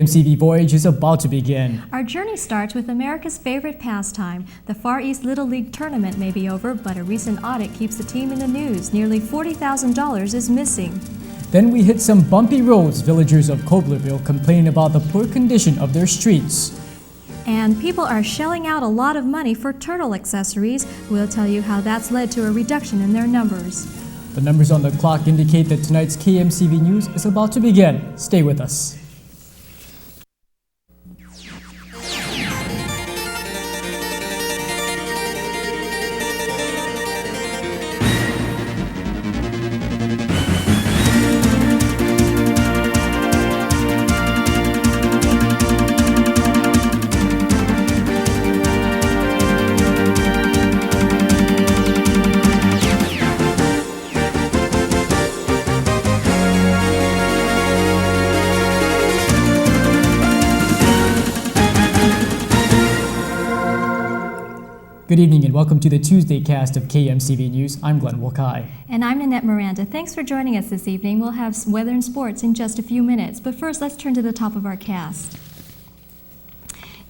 KMCV voyage is about to begin. Our journey starts with America's favorite pastime. The Far East Little League tournament may be over, but a recent audit keeps the team in the news. Nearly $40,000 is missing. Then we hit some bumpy roads. Villagers of Coblerville complain about the poor condition of their streets. And people are shelling out a lot of money for turtle accessories. We'll tell you how that's led to a reduction in their numbers. The numbers on the clock indicate that tonight's KMCV News is about to begin. Stay with us. Good evening and welcome to the Tuesday cast of KMCV News. I'm Glenn Wakai. And I'm Nanette Miranda. Thanks for joining us this evening. We'll have some weather and sports in just a few minutes. But first, let's turn to the top of our cast.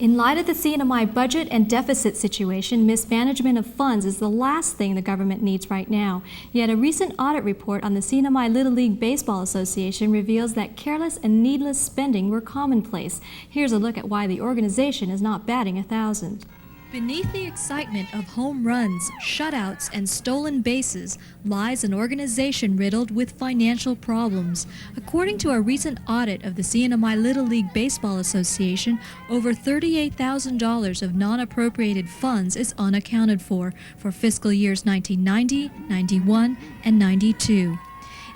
In light of the CNMI budget and deficit situation, mismanagement of funds is the last thing the government needs right now. Yet a recent audit report on the CNMI Little League Baseball Association reveals that careless and needless spending were commonplace. Here's a look at why the organization is not batting 1,000. Beneath the excitement of home runs, shutouts, and stolen bases lies an organization riddled with financial problems. According to a recent audit of the CNMI Little League Baseball Association, over $38,000 of non-appropriated funds is unaccounted for fiscal years 1990, 91, and 92.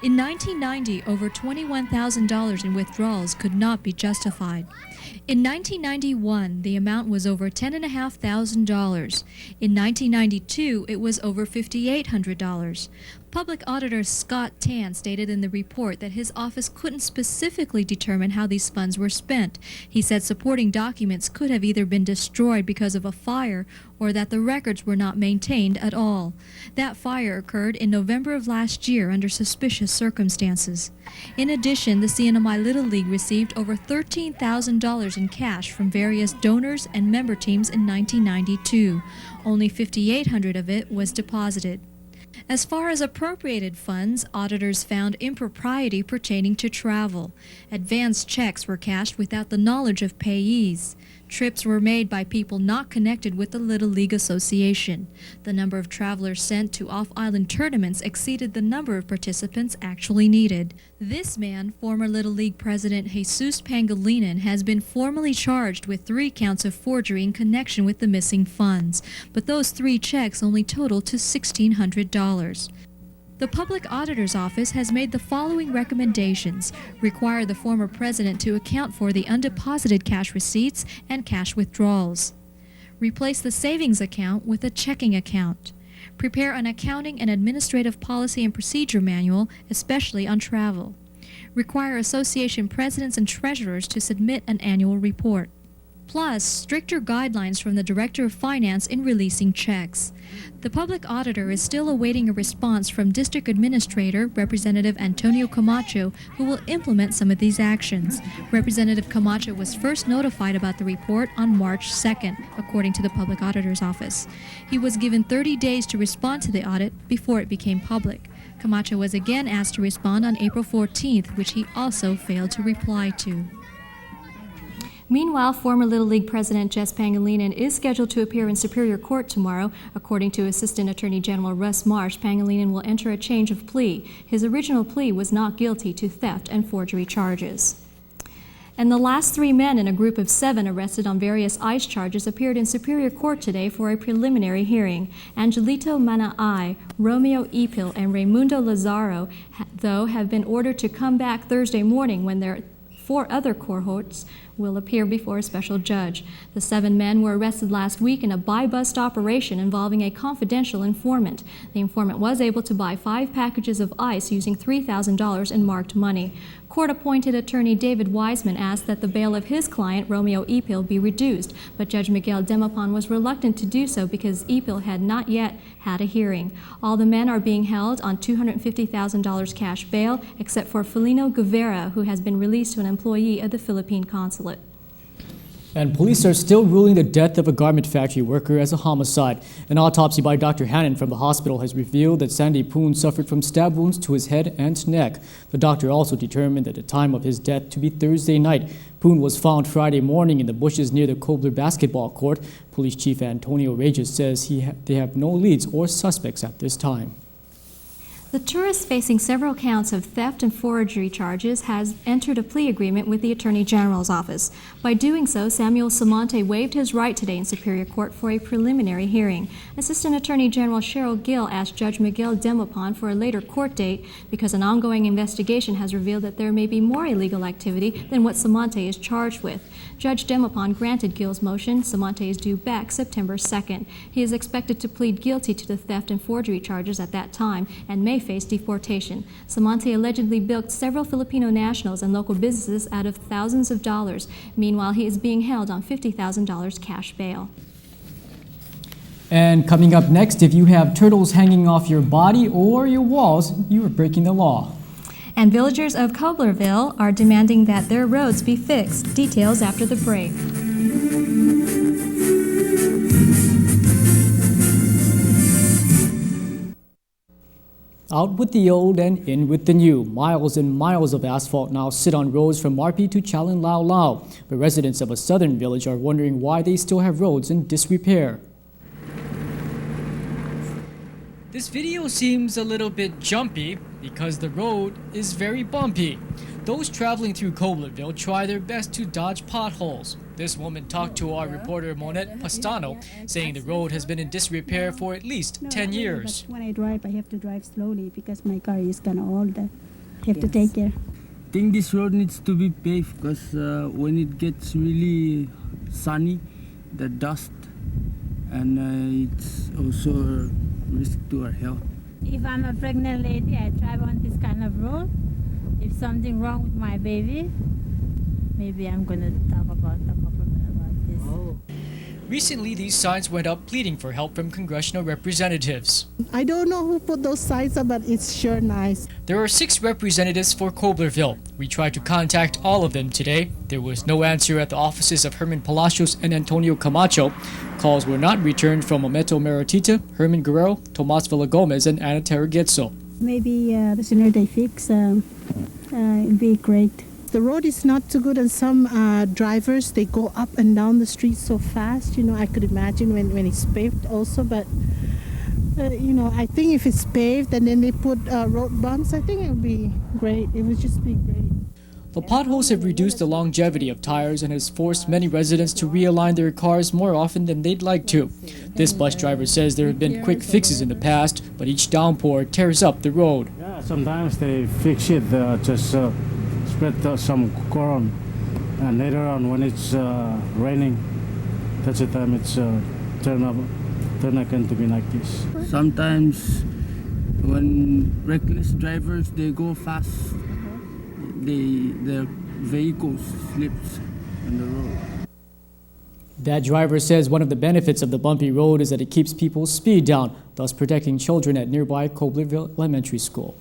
In 1990, over $21,000 in withdrawals could not be justified. In 1991, the amount was over $10,500. In 1992, it was over $5,800. Public Auditor Scott Tan stated in the report that his office couldn't specifically determine how these funds were spent. He said supporting documents could have either been destroyed because of a fire or that the records were not maintained at all. That fire occurred in November of last year under suspicious circumstances. In addition, the CNMI Little League received over $13,000 in cash from various donors and member teams in 1992. Only $5,800 of it was deposited. As far as appropriated funds, auditors found impropriety pertaining to travel. Advance checks were cashed without the knowledge of payees. Trips were made by people not connected with the Little League Association. The number of travelers sent to off-island tournaments exceeded the number of participants actually needed. This man, former Little League President Jesus Pangilinan, has been formally charged with 3 counts of forgery in connection with the missing funds, but those 3 checks only total to $1,600. The Public Auditor's Office has made the following recommendations: require the former president to account for the undeposited cash receipts and cash withdrawals. Replace the savings account with a checking account. Prepare an accounting and administrative policy and procedure manual, especially on travel. Require association presidents and treasurers to submit an annual report. Plus, stricter guidelines from the Director of Finance in releasing checks. The Public Auditor is still awaiting a response from District Administrator Representative Antonio Camacho, who will implement some of these actions. Representative Camacho was first notified about the report on March 2nd, according to the Public Auditor's Office. He was given 30 days to respond to the audit before it became public. Camacho was again asked to respond on April 14th, which he also failed to reply to. Meanwhile, former Little League President Jesus Pangilinan is scheduled to appear in Superior Court tomorrow. According to Assistant Attorney General Russ Marsh, Pangilinan will enter a change of plea. His original plea was not guilty to theft and forgery charges. And the last 3 men in a group of 7 arrested on various ICE charges appeared in Superior Court today for a preliminary hearing. Angelito Manaay, Romeo Ipil, and Raimundo Lazaro, though, have been ordered to come back Thursday morning when their 4 other cohorts will appear before a special judge. The 7 men were arrested last week in a buy-bust operation involving a confidential informant. The informant was able to buy 5 packages of ice using $3,000 in marked money. Court-appointed attorney David Wiseman asked that the bail of his client, Romeo Ipil, be reduced, but Judge Miguel Demapan was reluctant to do so because Ipil had not yet had a hearing. All the men are being held on $250,000 cash bail, except for Felino Guevara, who has been released to an employee of the Philippine consulate. And police are still ruling the death of a garment factory worker as a homicide. An autopsy by Dr. Hannon from the hospital has revealed that Sandy Poon suffered from stab wounds to his head and neck. The doctor also determined at the time of his death to be Thursday night. Poon was found Friday morning in the bushes near the Kobler basketball court. Police Chief Antonio Regis says they have no leads or suspects at this time. The tourist facing several counts of theft and forgery charges has entered a plea agreement with the Attorney General's office. By doing so, Samuel Samonte waived his right today in Superior Court for a preliminary hearing. Assistant Attorney General Cheryl Gill asked Judge Miguel Demopon for a later court date because an ongoing investigation has revealed that there may be more illegal activity than what Samonte is charged with. Judge Demopon granted Gill's motion. Samonte is due back September 2nd. He is expected to plead guilty to the theft and forgery charges at that time and may face deportation. Samonte allegedly bilked several Filipino nationals and local businesses out of thousands of dollars. Meanwhile, he is being held on $50,000 cash bail. And coming up next, if you have turtles hanging off your body or your walls, you are breaking the law. And villagers of Koblerville are demanding that their roads be fixed. Details after the break. Out with the old and in with the new. Miles and miles of asphalt now sit on roads from Marpi to Chalin Lao Lao. But residents of a southern village are wondering why they still have roads in disrepair. This video seems a little bit jumpy because the road is very bumpy. Those traveling through Koblerville try their best to dodge potholes. This woman talked to our reporter Monette Pastano, saying the road has been in disrepair for at least 10 years. But when I drive, I have to drive slowly because my car is kind of old. I have to take care. I think this road needs to be paved because when it gets really sunny, the dust, and it's also a risk to our health. If I'm a pregnant lady, I drive on this kind of road. If something wrong with my baby, maybe I'm going to talk about this. Recently, these signs went up pleading for help from congressional representatives. I don't know who put those signs up, but it's sure nice. There are 6 representatives for Koblerville. We tried to contact all of them today. There was no answer at the offices of Herman Palacios and Antonio Camacho. Calls were not returned from Ometo Meritita, Herman Guerrero, Tomas Villagomez, and Ana Terragetso. Maybe the sooner they fix, it'd be great. The road is not too good, and some drivers, they go up and down the street so fast. You know, I could imagine when it's paved also, but you know, I think if it's paved and then they put road bumps, I think it would be great. It would just be great. The potholes have reduced the longevity of tires and has forced many residents to realign their cars more often than they'd like to. This bus driver says there have been quick fixes in the past, but each downpour tears up the road. Yeah, sometimes they fix it, just spread some corn, and later on when it's raining, that's the time it's turn again to be like this. Sometimes when reckless drivers, they go fast, their vehicle slips on the road. That driver says one of the benefits of the bumpy road is that it keeps people's speed down, thus protecting children at nearby Koblerville Elementary School.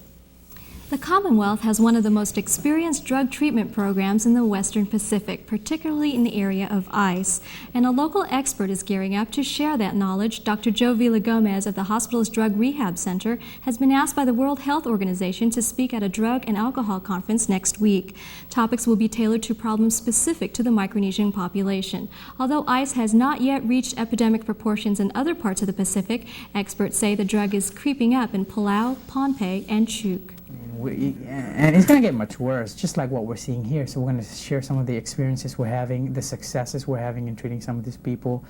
The Commonwealth has one of the most experienced drug treatment programs in the Western Pacific, particularly in the area of ICE. And a local expert is gearing up to share that knowledge. Dr. Joe Villagomez of the hospital's Drug Rehab Center has been asked by the World Health Organization to speak at a drug and alcohol conference next week. Topics will be tailored to problems specific to the Micronesian population. Although ICE has not yet reached epidemic proportions in other parts of the Pacific, experts say the drug is creeping up in Palau, Pohnpei, and Chuuk. And it's going to get much worse, just like what we're seeing here. So we're going to share some of the experiences we're having, the successes we're having in treating some of these people.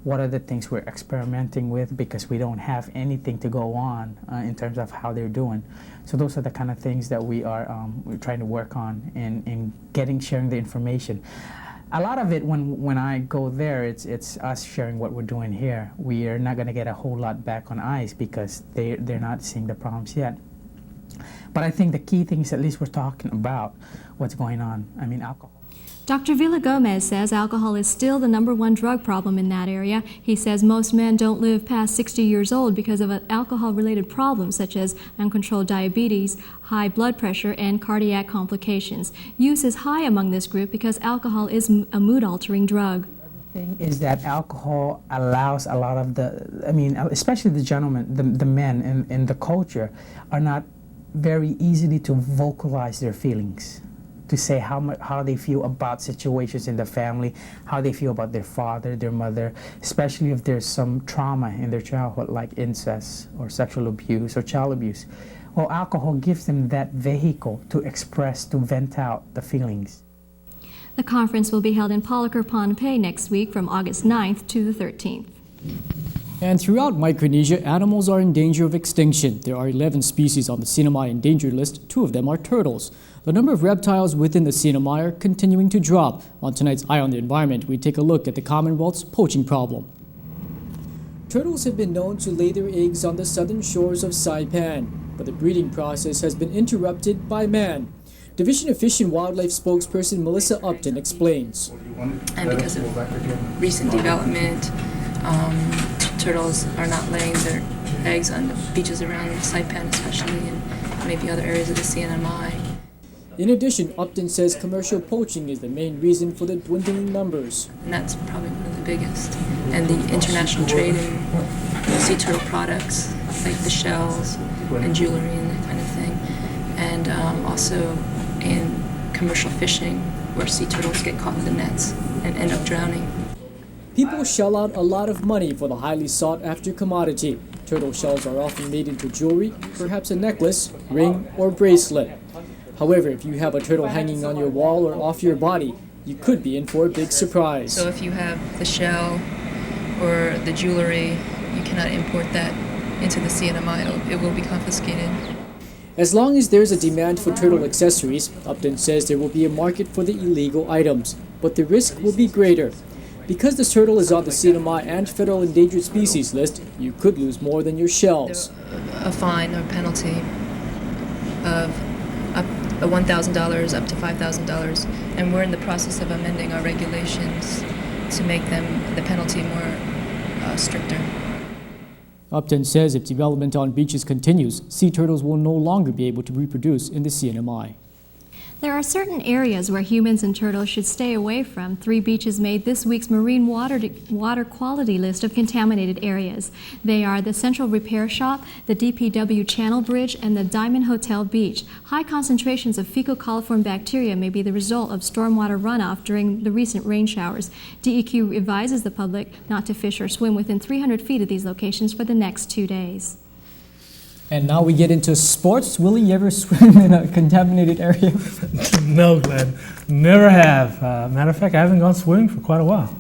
What are the things we're experimenting with because we don't have anything to go on in terms of how they're doing. So those are the kind of things that we're trying to work on in sharing the information. A lot of it, when I go there, it's us sharing what we're doing here. We are not going to get a whole lot back on ICE because they're not seeing the problems yet. But I think the key thing is at least we're talking about what's going on. I mean, alcohol. Dr. Villagomez says alcohol is still the #1 drug problem in that area. He says most men don't live past 60 years old because of alcohol-related problems such as uncontrolled diabetes, high blood pressure, and cardiac complications. Use is high among this group because alcohol is a mood-altering drug. Thing is that alcohol allows a lot of especially the gentlemen, the men in the culture are not very easily to vocalize their feelings, to say how they feel about situations in the family, how they feel about their father, their mother, especially if there's some trauma in their childhood like incest or sexual abuse or child abuse. Well, alcohol gives them that vehicle to express, to vent out the feelings. The conference will be held in Policar, Pohnpei next week from August 9th to the 13th. And throughout Micronesia, animals are in danger of extinction. There are 11 species on the CNMI endangered list. 2 of them are turtles. The number of reptiles within the CNMI are continuing to drop. On tonight's Eye on the Environment, we take a look at the Commonwealth's poaching problem. Turtles have been known to lay their eggs on the southern shores of Saipan, but the breeding process has been interrupted by man. Division of Fish and Wildlife spokesperson Melissa Upton explains. And because of recent development, turtles are not laying their eggs on the beaches around Saipan especially, and maybe other areas of the CNMI. In addition, Upton says commercial poaching is the main reason for the dwindling numbers. And that's probably one of the biggest. And the international trade in sea turtle products, like the shells and jewelry and that kind of thing. And also in commercial fishing, where sea turtles get caught in the nets and end up drowning. People shell out a lot of money for the highly sought-after commodity. Turtle shells are often made into jewelry, perhaps a necklace, ring, or bracelet. However, if you have a turtle hanging on your wall or off your body, you could be in for a big surprise. So if you have the shell or the jewelry, you cannot import that into the CNMI. It will be confiscated. As long as there's a demand for turtle accessories, Upton says there will be a market for the illegal items, but the risk will be greater. Because the turtle is on the CNMI and Federal Endangered Species list, you could lose more than your shells. A fine or penalty of $1,000 up to $5,000, and we're in the process of amending our regulations to make the penalty more stricter. Upton says if development on beaches continues, sea turtles will no longer be able to reproduce in the CNMI. There are certain areas where humans and turtles should stay away from. 3 beaches made this week's marine water quality list of contaminated areas. They are the Central Repair Shop, the DPW Channel Bridge, and the Diamond Hotel Beach. High concentrations of fecal coliform bacteria may be the result of stormwater runoff during the recent rain showers. DEQ advises the public not to fish or swim within 300 feet of these locations for the next 2 days. And now we get into sports. Will you ever swim in a contaminated area? No, Glenn. Never have. Matter of fact, I haven't gone swimming for quite a while.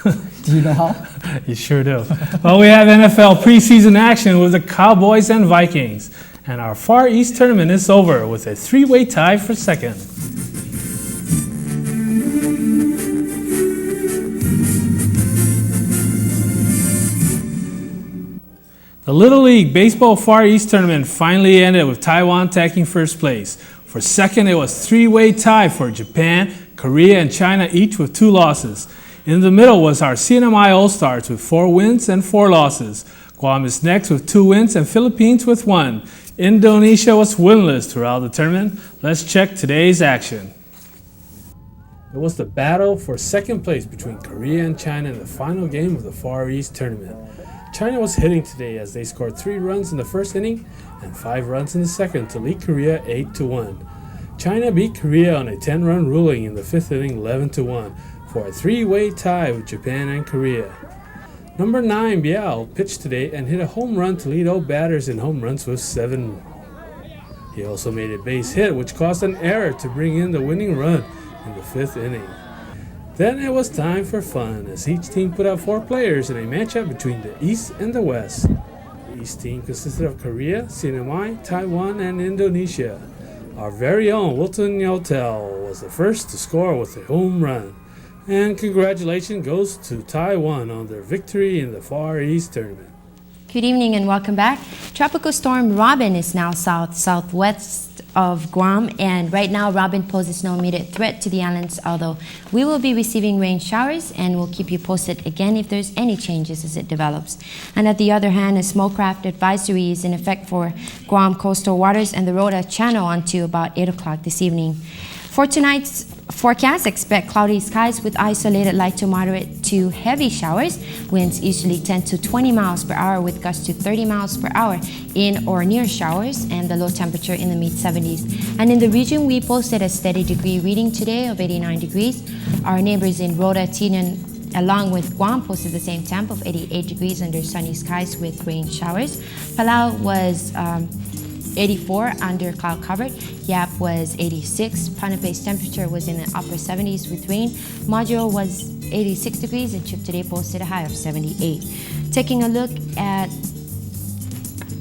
Do you know how? You sure do. Well, we have NFL preseason action with the Cowboys and Vikings. And our Far East tournament is over with a 3-way tie for second. The Little League Baseball Far East Tournament finally ended with Taiwan taking first place. For second, it was 3-way tie for Japan, Korea, and China, each with 2 losses. In the middle was our CNMI All-Stars with 4 wins and 4 losses. Guam is next with 2 wins and Philippines with 1. Indonesia was winless throughout the tournament. Let's check today's action. It was the battle for second place between Korea and China in the final game of the Far East Tournament. China was hitting today as they scored 3 runs in the first inning and 5 runs in the second to lead Korea 8-1. China beat Korea on a 10-run ruling in the 5th inning 11-1 for a 3-way tie with Japan and Korea. Number 9 Biao pitched today and hit a home run to lead all batters in home runs with 7. He also made a base hit which caused an error to bring in the winning run in the 5th inning. Then it was time for fun as each team put out 4 players in a matchup between the East and the West. The East team consisted of Korea, CNMI, Taiwan, and Indonesia. Our very own Wilton Yotel was the first to score with a home run. And congratulations goes to Taiwan on their victory in the Far East Tournament. Good evening and welcome back. Tropical storm Robin is now south-southwest of Guam, and right now Robin poses no immediate threat to the islands, although we will be receiving rain showers, and we'll keep you posted again if there's any changes as it develops. And at the other hand, a smallcraft advisory is in effect for Guam coastal waters and the Rota Channel until about 8 o'clock this evening. For tonight's forecast, expect cloudy skies with isolated light to moderate to heavy showers. Winds usually 10 to 20 miles per hour with gusts to 30 miles per hour in or near showers, and the low temperature in the mid-70s. And in the region, we posted a steady degree reading today of 89 degrees. Our neighbors in Rota, Tinian, along with Guam, posted the same temp of 88 degrees under sunny skies with rain showers. Palau was 84 under cloud covered. Yap was 86. Ponape's temperature was in the upper 70s with rain. Module was 86 degrees, and Chip today posted a high of 78. Taking a look at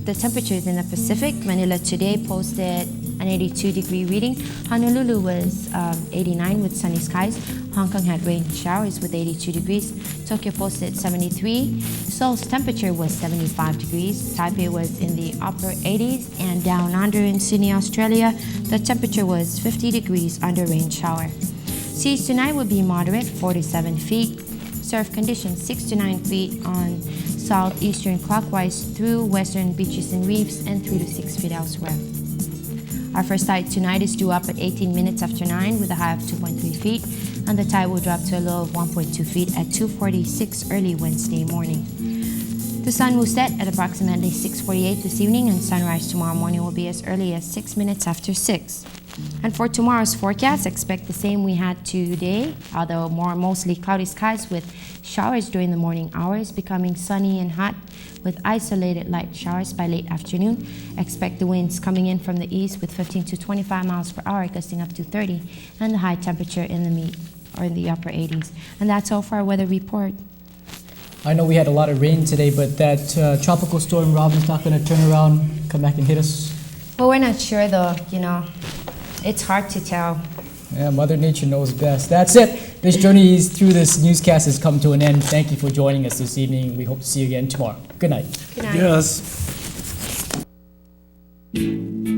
the temperatures in the Pacific, Manila today posted an 82-degree reading. Honolulu was 89 with sunny skies. Hong Kong had rain showers with 82 degrees. Tokyo posted 73. Seoul's temperature was 75 degrees. Taipei was in the upper 80s. And down under in Sydney, Australia, the temperature was 50 degrees under rain shower. Seas tonight will be moderate, 4 to 7 feet. Surf conditions 6 to 9 feet on southeastern clockwise through western beaches and reefs, and 3 to 6 feet elsewhere. Our first tide tonight is due up at 18 minutes after 9 with a high of 2.3 feet, and the tide will drop to a low of 1.2 feet at 2:46 early Wednesday morning. The sun will set at approximately 6:48 this evening, and sunrise tomorrow morning will be as early as 6 minutes after 6. And for tomorrow's forecast, expect the same we had today, although mostly cloudy skies with showers during the morning hours, becoming sunny and hot with isolated light showers by late afternoon. Expect the winds coming in from the east with 15 to 25 miles per hour, gusting up to 30, and the high temperature in the upper 80s. And that's all for our weather report. I know we had a lot of rain today, but that tropical storm Robin's not going to turn around, come back and hit us. Well, we're not sure though, it's hard to tell. Yeah, Mother Nature knows best. That's it. This journey through this newscast has come to an end. Thank you for joining us this evening. We hope to see you again tomorrow. Good night. Good night. Yes.